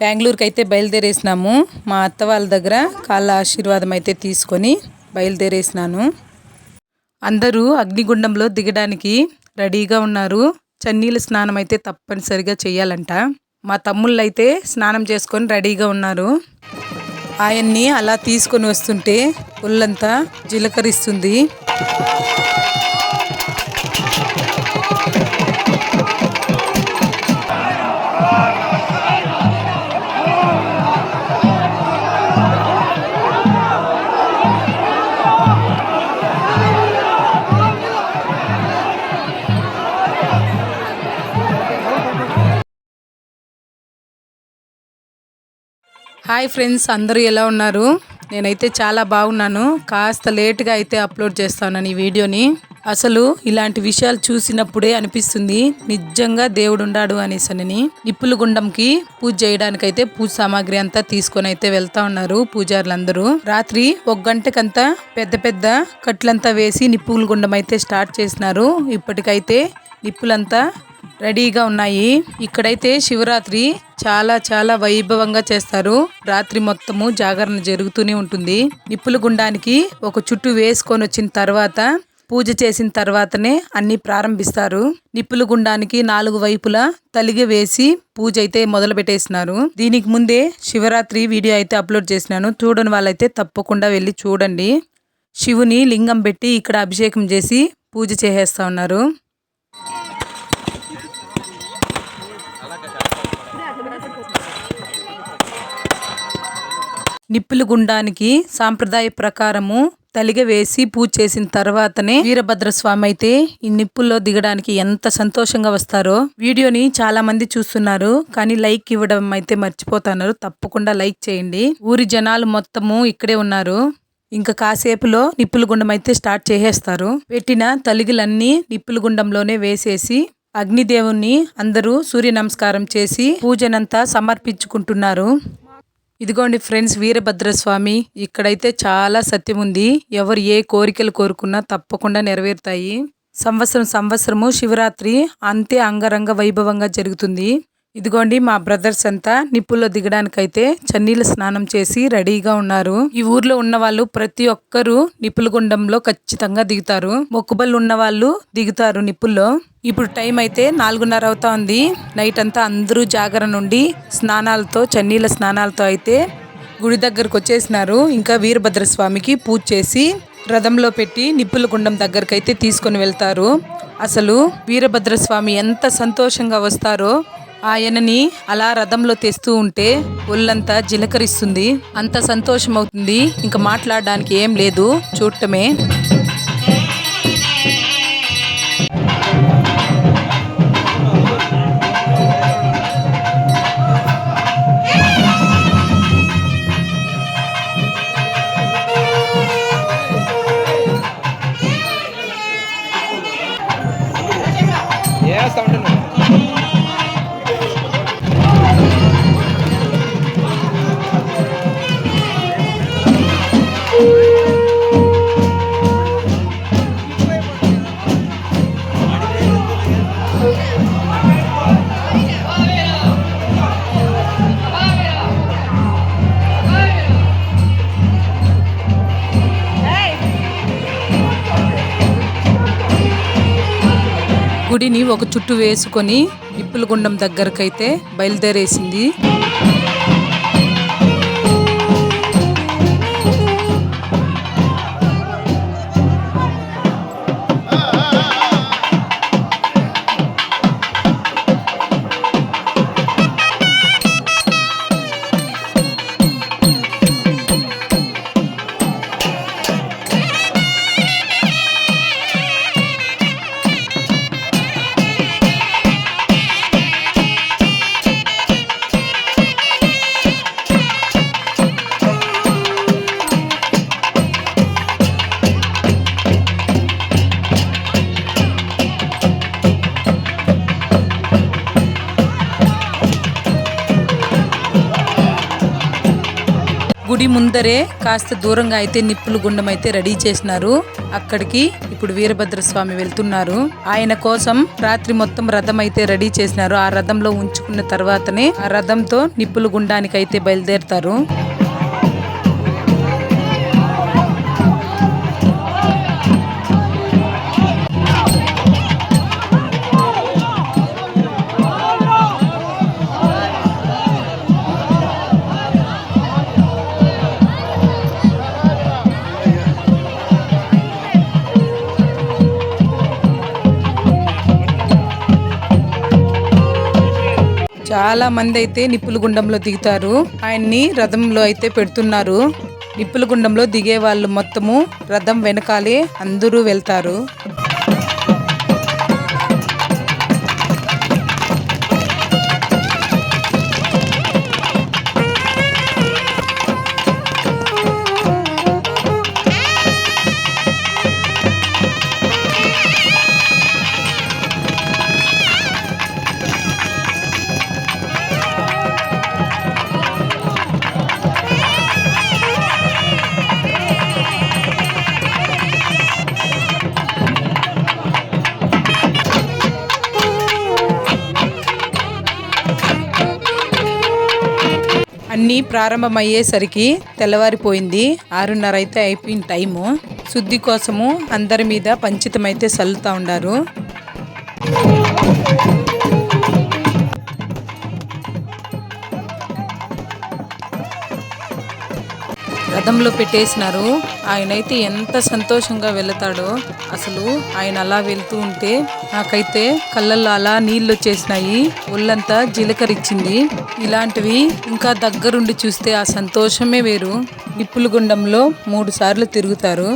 బెంగళూరుకి అయితే బయలుదేరేసినాము. మా అత్త వాళ్ళ దగ్గర కాళ్ళ ఆశీర్వాదం అయితే తీసుకొని బయలుదేరేసినాను. అందరూ అగ్నిగుండంలో దిగడానికి రెడీగా ఉన్నారు. చన్నీళ్ళ స్నానం అయితే తప్పనిసరిగా చేయాలంట. మా తమ్ముళ్ళు అయితే స్నానం చేసుకొని రెడీగా ఉన్నారు. ఆయన్ని అలా తీసుకొని వస్తుంటే ఒళ్ళంతా జిలకరిస్తుంది. హాయ్ ఫ్రెండ్స్, అందరూ ఎలా ఉన్నారు? నేనైతే చాలా బాగున్నాను. కాస్త లేట్గా అయితే అప్లోడ్ చేస్తాను ఈ వీడియోని. అసలు ఇలాంటి విషయాలు చూసినప్పుడే అనిపిస్తుంది నిజంగా దేవుడు ఉన్నాడు అనేసని. నిప్పుల గుండంకి పూజ చేయడానికైతే పూజ సామాగ్రి అంతా తీసుకొని అయితే వెళ్తా ఉన్నారు పూజారులందరూ. రాత్రి 1 గంటకంతా పెద్ద పెద్ద కట్లంతా వేసి నిప్పుల గుండం అయితే స్టార్ట్ చేసినారు. ఇప్పటికైతే నిప్పులంతా రెడీగా ఉన్నాయి. ఇక్కడైతే శివరాత్రి చాలా చాలా వైభవంగా చేస్తారు. రాత్రి మొత్తము జాగరణ జరుగుతూనే ఉంటుంది. నిప్పుల గుండానికి ఒక చుట్టూ వేసుకొని వచ్చిన తర్వాత పూజ చేసిన తర్వాతనే అన్ని ప్రారంభిస్తారు. నిప్పుల గుండానికి 4 వైపులా తలిగ వేసి పూజ అయితే మొదలు పెట్టేసినారు. దీనికి ముందే శివరాత్రి వీడియో అయితే అప్లోడ్ చేసినాను. చూడని వాళ్ళైతే తప్పకుండా వెళ్ళి చూడండి. శివుని లింగం పెట్టి ఇక్కడ అభిషేకం చేసి పూజ చేసేస్తా ఉన్నారు. నిప్పుల గుండానికి సాంప్రదాయ ప్రకారము తలిగ వేసి పూజ చేసిన తర్వాతనే వీరభద్రస్వామి అయితే ఈ నిప్పుల్లో దిగడానికి ఎంత సంతోషంగా వస్తారో. వీడియోని చాలా మంది చూస్తున్నారు, కానీ లైక్ ఇవ్వడం అయితే మర్చిపోతున్నారు. తప్పకుండా లైక్ చేయండి. ఊరి జనాలు మొత్తము ఇక్కడే ఉన్నారు. ఇంకా కాసేపులో నిప్పుల గుండం అయితే స్టార్ట్ చేసేస్తారు. పెట్టిన తలిగులన్నీ నిప్పుల గుండంలోనే వేసేసి అగ్నిదేవుణ్ణి అందరూ సూర్య నమస్కారం చేసి పూజనంతా సమర్పించుకుంటున్నారు. ఇదిగోండి ఫ్రెండ్స్, వీరభద్రస్వామి ఇక్కడైతే చాలా సత్యం ఉంది. ఎవరు ఏ కోరికలు కోరుకున్నా తప్పకుండా నెరవేరుతాయి. సంవత్సరము శివరాత్రి అంతే అంగరంగ వైభవంగా జరుగుతుంది. ఇదిగోండి మా బ్రదర్స్ అంతా నిప్పుల్లో దిగడానికైతే చన్నీళ్ళ స్నానం చేసి రెడీగా ఉన్నారు. ఈ ఊర్లో ఉన్న వాళ్ళు ప్రతి ఒక్కరూ నిప్పుల గుండంలో ఖచ్చితంగా దిగుతారు. మొక్కుబళ్ళు ఉన్న వాళ్ళు దిగుతారు నిప్పుల్లో. ఇప్పుడు టైం అయితే 4:30 అవుతా ఉంది. నైట్ అంతా అందరూ జాగరణ నుండి స్నానాలతో చన్నీళ్ళ స్నానాలతో అయితే గుడి దగ్గరకు వచ్చేసినారు. ఇంకా వీరభద్రస్వామికి పూజ చేసి రథంలో పెట్టి నిప్పుల గుండం దగ్గరకు అయితే తీసుకొని వెళ్తారు. అసలు వీరభద్రస్వామి ఎంత సంతోషంగా వస్తారో. ఆయనని అలా రథంలో తెస్తూ ఉంటే ఒళ్ళంతా జిలకరిస్తుంది. అంత సంతోషం అవుతుంది. ఇంకా మాట్లాడడానికి ఏం లేదు, చూడటమే. గుడిని ఒక చుట్టూ వేసుకొని నిప్పుల గుండం దగ్గరకైతే బయలుదేరేసింది. గుడి ముందరే కాస్త దూరంగా అయితే నిప్పుల గుండం అయితే రెడీ చేసినారు. అక్కడికి ఇప్పుడు వీరభద్రస్వామి వెళ్తున్నారు. ఆయన కోసం రాత్రి మొత్తం రథం అయితే రెడీ చేసినారు. ఆ రథంలో ఉంచుకున్న తర్వాతనే ఆ రథంతో నిప్పుల గుండానికి అయితే బయలుదేరుతారు. చాలా మంది అయితే నిప్పుల గుండంలో దిగుతారు. ఆయన్ని రథంలో అయితే పెడుతున్నారు. నిప్పుల గుండంలో దిగే వాళ్ళు మొత్తము రథం వెనకాలే అందరూ వెళ్తారు. అన్నీ ప్రారంభమయ్యేసరికి తెల్లవారిపోయింది. 6:30 అయితే అయిపోయిన టైము. శుద్ధి కోసము అందరి మీద పంచితం అయితే చల్లుతూ ఉండారు. రథంలో పెట్టేసినారు. ఆయనైతే ఎంత సంతోషంగా వెళతాడో అసలు. ఆయన అలా వెళ్తూ ఉంటే నాకైతే కళ్ళల్లో అలా నీళ్ళు వచ్చేసినాయి. ఒళ్ళంతా జీలకరిచ్చింది. ఇలాంటివి ఇంకా దగ్గరుండి చూస్తే ఆ సంతోషమే వేరు. నిప్పుల గుండంలో 3 సార్లు తిరుగుతారు.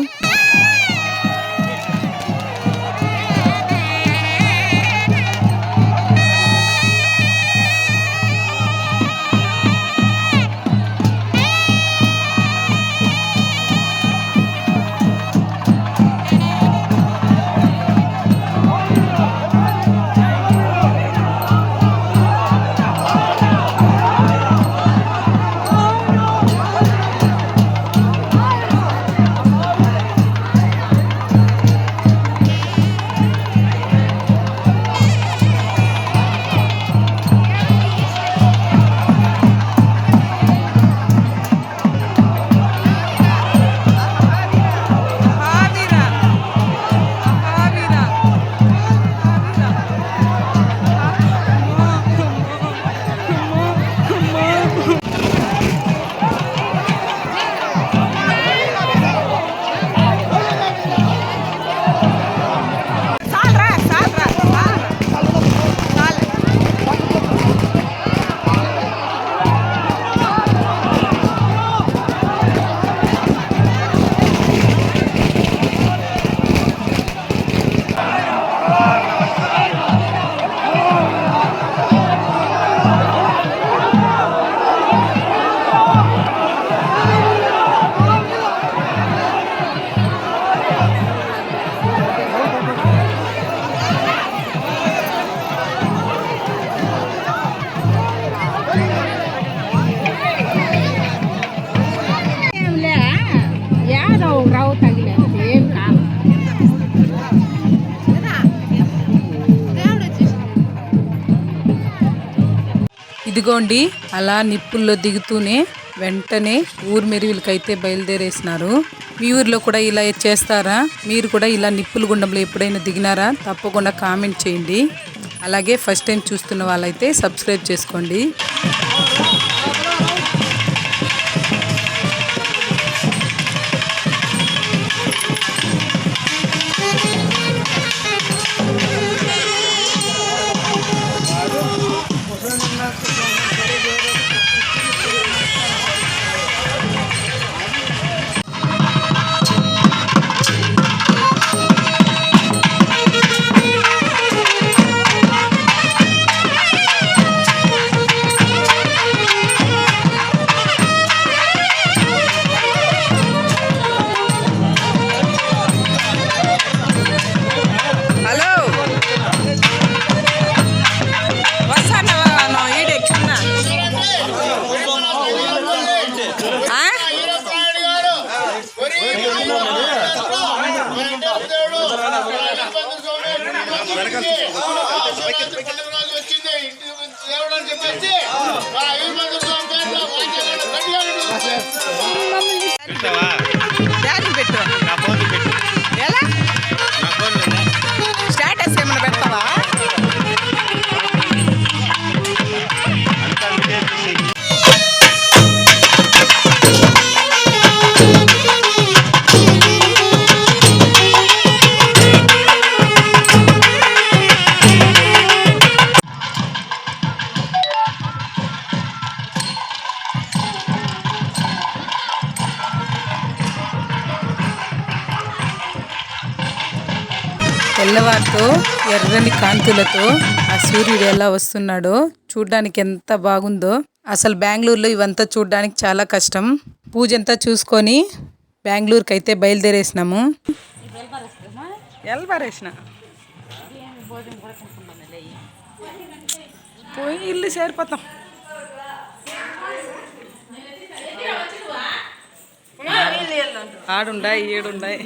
ఇదిగోండి అలా నిప్పుల్లో దిగుతూనే వెంటనే ఊరు మెరుగులకైతే బయలుదేరేసినారు. మీ ఊర్లో కూడా ఇలా చేస్తారా? మీరు కూడా ఇలా నిప్పుల గుండంలో ఎప్పుడైనా దిగినారా? తప్పకుండా కామెంట్ చేయండి. అలాగే ఫస్ట్ టైం చూస్తున్న వాళ్ళైతే సబ్స్క్రైబ్ చేసుకోండి. పెట్టు ఎలా స్టేటస్ ఏమన్నా పెడతావా? తెల్లవారితో ఎర్రని కాంతులతో ఆ సూర్యుడు ఎలా వస్తున్నాడో చూడ్డానికి ఎంత బాగుందో. అసలు బెంగళూరులో ఇవంతా చూడ్డానికి చాలా కష్టం. పూజ అంతా చూసుకొని బెంగళూరుకి అయితే బయలుదేరేసినాము. పోయి ఇల్లు చేరిపోతాం. ఆడుండాయి ఏడుండాయి.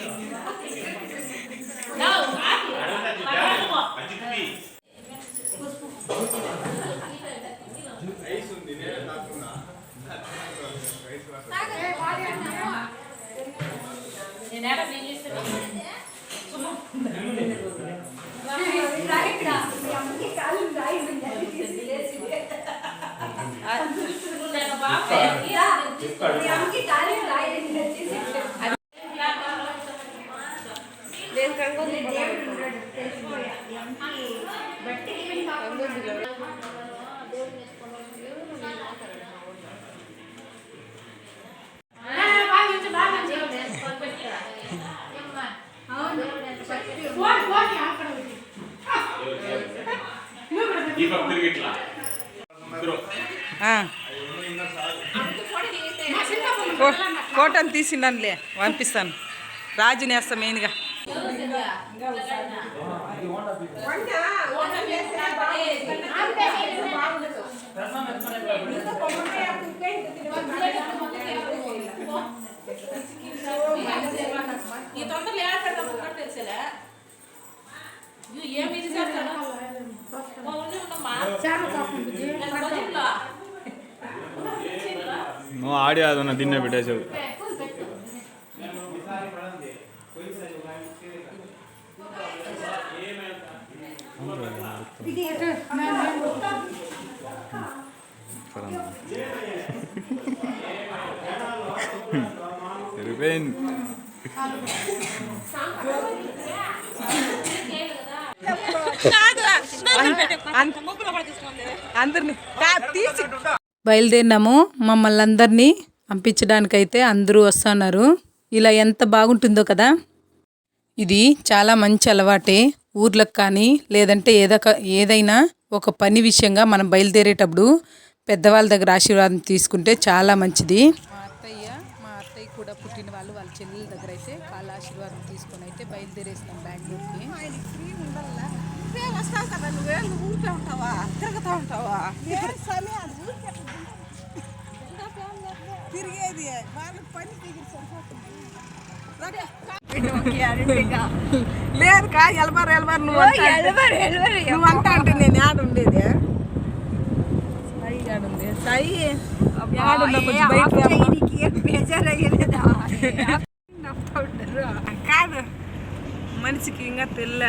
కోటను తీసిండనులే పంపిస్తాను. రాజుని వేస్తా మెయిన్గా. నువ్వు ఆడి అదన్నా తిన్న పెట్టేసావు. సరిపోయింది. బయలుదేరినాము. మమ్మల్ని అందరినీ పంపించడానికైతే అందరూ వస్తున్నారు. ఇలా ఎంత బాగుంటుందో కదా. ఇది చాలా మంచి అలవాటే. ఊర్లకు కానీ లేదంటే ఏదైనా ఒక పని విషయంగా మనం బయలుదేరేటప్పుడు పెద్దవాళ్ళ దగ్గర ఆశీర్వాదం తీసుకుంటే చాలా మంచిది. మా అత్తయ్య కూడా పుట్టిన వాళ్ళ చెల్లెల దగ్గర అయితే వాళ్ళ ఆశీర్వాదం తీసుకొని అయితే బయలుదేరేసినాం బెంగళూరుకి. లేదు కా ఎలబారు నువ్వు అంటా అంటే నేను ఆడుండేది కాదు మనిషికి ఇంకా తెల్ల